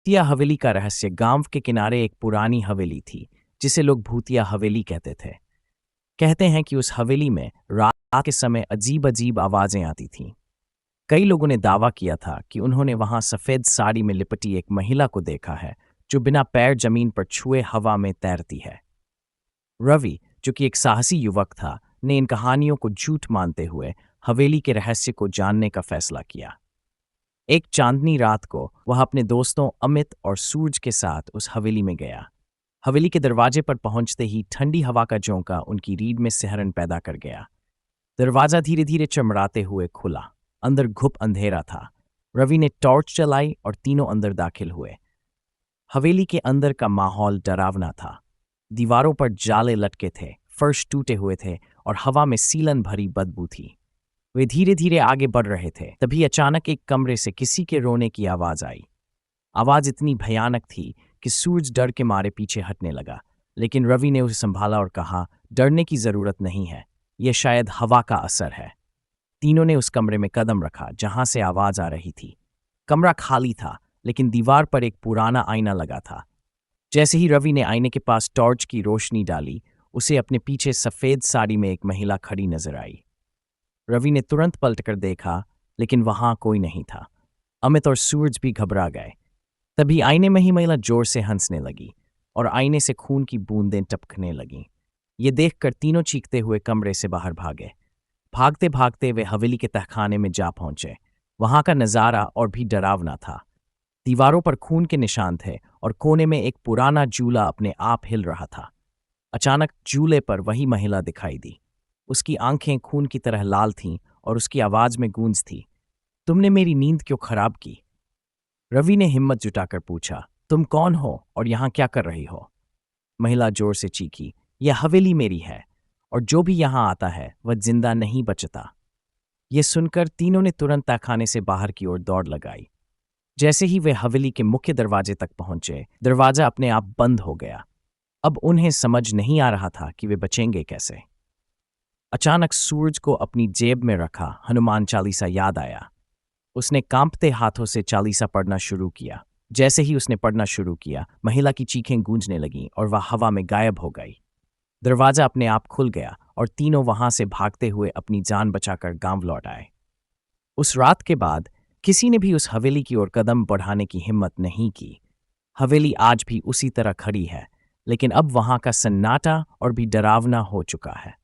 भूतिया हवेली का रहस्य। गांव के किनारे एक पुरानी हवेली थी जिसे लोग भूतिया हवेली कहते थे। कहते हैं कि उस हवेली में रात के समय अजीब अजीब आवाजें आती थीं। कई लोगों ने दावा किया था कि उन्होंने वहां सफेद साड़ी में लिपटी एक महिला को देखा है जो बिना पैर जमीन पर छुए हवा में तैरती है। रवि, जो कि एक साहसी युवक था, ने इन कहानियों को झूठ मानते हुए हवेली के रहस्य को जानने का फैसला किया। एक चांदनी रात को वह अपने दोस्तों अमित और सूरज के साथ उस हवेली में गया। हवेली के दरवाजे पर पहुंचते ही ठंडी हवा का झोंका उनकी रीढ़ में सिहरन पैदा कर गया। दरवाजा धीरे धीरे चमड़ाते हुए खुला। अंदर घुप अंधेरा था। रवि ने टॉर्च चलाई और तीनों अंदर दाखिल हुए। हवेली के अंदर का माहौल डरावना था। दीवारों पर जाले लटके थे, फर्श टूटे हुए थे और हवा में सीलन भरी बदबू थी। वे धीरे धीरे आगे बढ़ रहे थे, तभी अचानक एक कमरे से किसी के रोने की आवाज आई। आवाज इतनी भयानक थी कि सूरज डर के मारे पीछे हटने लगा, लेकिन रवि ने उसे संभाला और कहा, डरने की जरूरत नहीं है, यह शायद हवा का असर है। तीनों ने उस कमरे में कदम रखा जहां से आवाज आ रही थी। कमरा खाली था, लेकिन दीवार पर एक पुराना आईना लगा था। जैसे ही रवि ने आईने के पास टॉर्च की रोशनी डाली, उसे अपने पीछे सफेद साड़ी में एक महिला खड़ी नजर आई। रवि ने तुरंत पलटकर देखा, लेकिन वहां कोई नहीं था। अमित और सूरज भी घबरा गए। तभी आईने में ही महिला जोर से हंसने लगी और आईने से खून की बूंदें टपकने लगीं। ये देखकर तीनों चीखते हुए कमरे से बाहर भागे। भागते भागते वे हवेली के तहखाने में जा पहुंचे। वहां का नजारा और भी डरावना था। दीवारों पर खून के निशान थे और कोने में एक पुराना जूला अपने आप हिल रहा था। अचानक जूले पर वही महिला दिखाई दी। उसकी आंखें खून की तरह लाल थीं और उसकी आवाज में गूंज थी, तुमने मेरी नींद क्यों खराब की? रवि ने हिम्मत जुटाकर पूछा, तुम कौन हो और यहां क्या कर रही हो? महिला जोर से चीखी, यह हवेली मेरी है और जो भी यहां आता है वह जिंदा नहीं बचता। ये सुनकर तीनों ने तुरंत तहखाने से बाहर की ओर दौड़ लगाई। जैसे ही वे हवेली के मुख्य दरवाजे तक पहुंचे, दरवाजा अपने आप बंद हो गया। अब उन्हें समझ नहीं आ रहा था कि वे बचेंगे कैसे। अचानक सूरज को अपनी जेब में रखा हनुमान चालीसा याद आया। उसने कांपते हाथों से चालीसा पढ़ना शुरू किया। जैसे ही उसने पढ़ना शुरू किया, महिला की चीखें गूंजने लगीं और वह हवा में गायब हो गई। दरवाजा अपने आप खुल गया और तीनों वहां से भागते हुए अपनी जान बचाकर गांव लौट आए। उस रात के बाद किसी ने भी उस हवेली की ओर कदम बढ़ाने की हिम्मत नहीं की। हवेली आज भी उसी तरह खड़ी है, लेकिन अब वहां का सन्नाटा और भी डरावना हो चुका है।